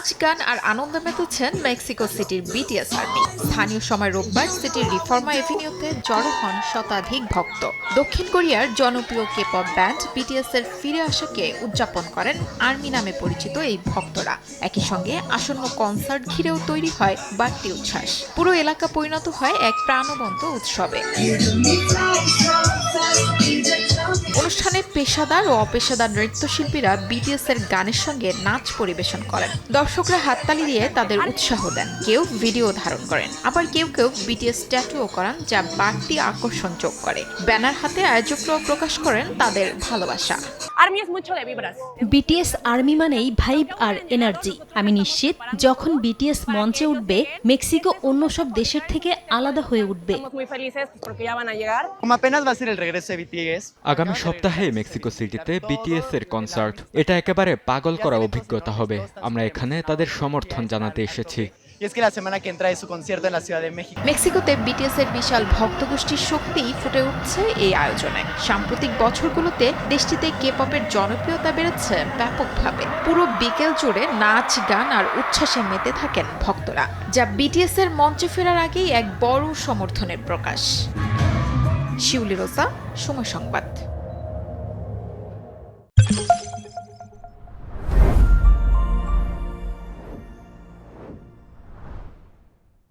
নাচ গান আর আনন্দে মেতেছেন মেক্সিকো সিটির বিটিএস আর্মি। স্থানীয় সময় রোববার সিটির রিফর্মা এভিনিউতে জড়ো হন শতাধিক ভক্ত। দক্ষিণ কোরিয়ার জনপ্রিয় কে-পপ ব্যান্ড বিটিএস এর ফিরে আসাকে উদযাপন করেন আর্মি নামে পরিচিত এই ভক্তরা। একই সঙ্গে আসন্ন কনসার্ট ঘিরেও তৈরি হয় বাড়তি উচ্ছ্বাস। পুরো এলাকা পরিণত হয় এক প্রাণবন্ত উৎসবে। অনুষ্ঠানে পেশাদার ও অপেশাদার নৃত্যশিল্পীরা বিটিএস এর গানের সঙ্গে নাচ পরিবেশন করেন। দর্শকরা হাততালি দিয়ে তাদের উৎসাহ দেন। কেউ ভিডিও ধারণ করেন, আবার কেউ কেউ বিটিএস ট্যাটুও করান, যা বাড়তি আকর্ষণ যোগ করে। ব্যানার হাতে আয়োজকরাও প্রকাশ করেন তাদের ভালোবাসা। বিটিএস আর্মি মানেই ভাইব আর এনার্জি। আমি নিশ্চিত যখন বিটিএস মঞ্চে উঠবে, মেক্সিকো অন্য সব দেশের থেকে আলাদা হয়ে উঠবে। আগামী সপ্তাহে মেক্সিকো সিটিতে বিটিএস এর কনসার্ট। এটা একেবারে পাগল করা অভিজ্ঞতা হবে। আমরা এখানে তাদের সমর্থন জানাতে এসেছি। মেক্সিকোতে বিটিএস এর বিশাল ভক্তগোষ্ঠীর শক্তি ফুটে উঠছে এই আয়োজনে। সাম্প্রতিক বছরগুলোতে দেশটিতে কে-পপের জনপ্রিয়তা বেড়েছে ব্যাপকভাবে। পুরো বিকেল জুড়ে নাচ গান আর উচ্ছ্বাসে মেতে থাকেন ভক্তরা, যা বিটিএস এর মঞ্চে ফেরার আগেই এক বড় সমর্থনের প্রকাশ। শিউলি রোজা, সময় সংবাদ।